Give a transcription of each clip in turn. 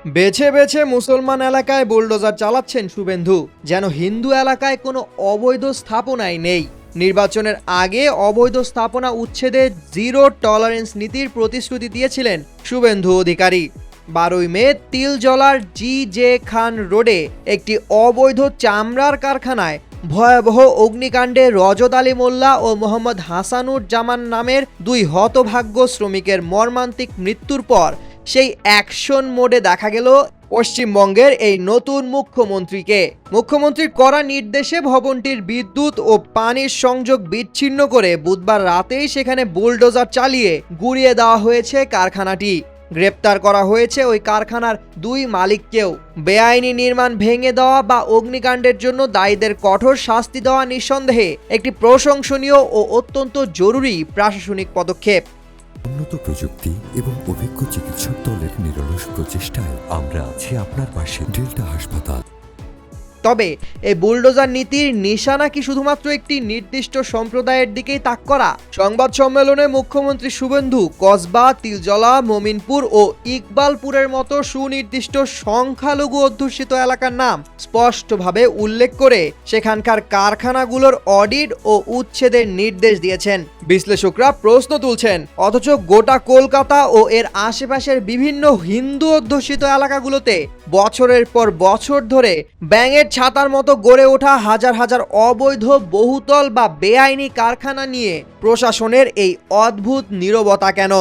বেছে বেছে মুসলমান এলাকায় বুলডোজার চালাচ্ছেন শুভেন্দু, যেন হিন্দু এলাকায় কোনো অবৈধ স্থাপনাই নেই। নির্বাচনের আগে অবৈধ স্থাপনা উচ্ছেদে জিরো টলারেন্স নীতির প্রতিশ্রুতি দিয়েছিলেন শুভেন্দু অধিকারী। 12ই মে তিলজলার জি.জে. খান রোডে একটি অবৈধ চামড়ার কারখানায় ভয়াবহ অগ্নিকাণ্ডে রজত আলী মোল্লা ও মোহাম্মদ হাসানুর জামান নামের দুই হতভাগ্য শ্রমিকের মর্মান্তিক মৃত্যুর পর সেই অ্যাকশন মোডে দেখা গেল পশ্চিমবঙ্গের এই নতুন মুখ্যমন্ত্রীর কড়া নির্দেশে ভবনটির বিদ্যুৎ ও পানির সংযোগ বিচ্ছিন্ন করে বুধবার রাতেই সেখানে বুলডোজার চালিয়ে গুঁড়িয়ে দেওয়া হয়েছে কারখানাটি। গ্রেপ্তার করা হয়েছে ওই কারখানার দুই মালিককেও। বেআইনি নির্মাণ ভেঙে দেওয়া বা অগ্নিকাণ্ডের জন্য দায়ীদের কঠোর শাস্তি দেওয়া নিঃসন্দেহে একটি প্রশংসনীয় ও অত্যন্ত জরুরি প্রশাসনিক পদক্ষেপ। উন্নত প্রযুক্তি এবং অভিজ্ঞ চিকিৎসক দলের নিরলস প্রচেষ্টায় আমরা আছি আপনার পাশে। ডেল্টা হাসপাতাল। তবে এই বুলডোজার নীতির নিশানা কি শুধুমাত্র একটি নির্দিষ্ট সম্প্রদায়ের দিকেই তাক করা? সংবাদ সম্মেলনে মুখ্যমন্ত্রী শুভেন্দু কসবা, তিলজলা, মমিনপুর ও ইকবালপুরের মতো সুনির্দিষ্ট সংখ্যালঘু অধ্যুষিত এলাকার নাম স্পষ্টভাবে উল্লেখ করে সেখানকার কারখানাগুলোর অডিট ও উচ্ছেদের নির্দেশ দিয়েছেন। বিশ্লেষকরা প্রশ্ন তুলছেন, অথচ গোটা কলকাতা ও এর আশেপাশের বিভিন্ন হিন্দু অধ্যুষিত এলাকাগুলোতে বছরের পর বছর ধরে ব্যাঙের ছাতার মতো গড়ে ওঠা হাজার হাজার অবৈধ বহুতল বা বেআইনি কারখানা নিয়ে প্রশাসনের এই অদ্ভুত নীরবতা কেন?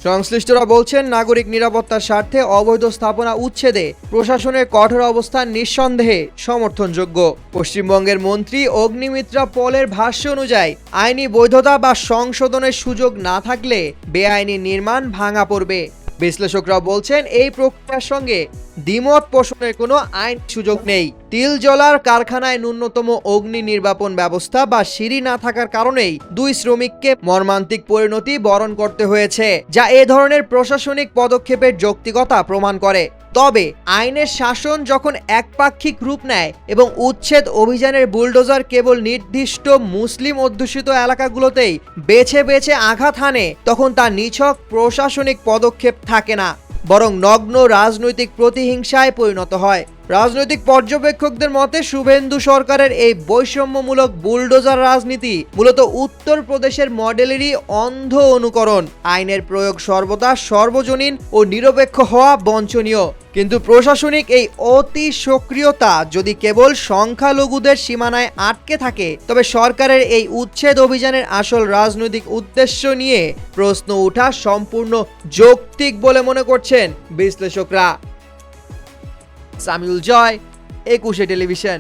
সংশ্লিষ্টরা বলছেন, নাগরিক নিরাপত্তার স্বার্থে অবৈধ স্থাপনা উচ্ছেদে প্রশাসনের কঠোর অবস্থান নিঃসন্দেহে সমর্থনযোগ্য। পশ্চিমবঙ্গের মন্ত্রী অগ্নিমিত্রা পলের ভাষ্য অনুযায়ী আইনি বৈধতা বা সংশোধনের সুযোগ না থাকলে বেআইনি নির্মাণ ভাঙা পড়বে। বিশ্লেষকরা বলছেন, এই প্রক্রিয়ার সঙ্গে দ্বিমত পোষণের কোনো আইন সুযোগ নেই। তিলজলার কারখানায় ন্যূনতম অগ্নি নির্বাপন ব্যবস্থা বা সিঁড়ি না থাকার কারণেই দুই শ্রমিককে মর্মান্তিক পরিণতি বরণ করতে হয়েছে, যা এ ধরনের প্রশাসনিক পদক্ষেপের যৌক্তিকতা প্রমাণ করে। তবে আইনের শাসন যখন একপাক্ষিক রূপ নেয় এবং উচ্ছেদ অভিযানের বুলডোজার কেবল নির্দিষ্ট মুসলিম অধ্যুষিত এলাকাগুলোতেই বেছে বেছে আঘাত হানে, তখন তা নিছক প্রশাসনিক পদক্ষেপ থাকে না, বরং নগ্ন রাজনৈতিক প্রতিহিংসায় পরিণত হয়। রাজনৈতিক পর্যবেক্ষকদের মতে শুভেন্দু সরকারের এই বৈষম্যমূলক বুলডোজার রাজনীতি মূলত উত্তরপ্রদেশের মডেলেরই অন্ধ অনুকরণ। আইনের প্রয়োগ সর্বদা সর্বজনীন ও নিরপেক্ষ হওয়া বাঞ্ছনীয়, কিন্তু প্রশাসনিক এই অতি সক্রিয়তা যদি কেবল সংখ্যালঘুদের সীমানায় আটকে থাকে, তবে সরকারের এই উচ্ছেদ অভিযানের আসল রাজনৈতিক উদ্দেশ্য নিয়ে প্রশ্ন ওঠা সম্পূর্ণ যৌক্তিক বলে মনে করছেন বিশ্লেষকরা। সামিউল জয়, 21 টেলিভিশন।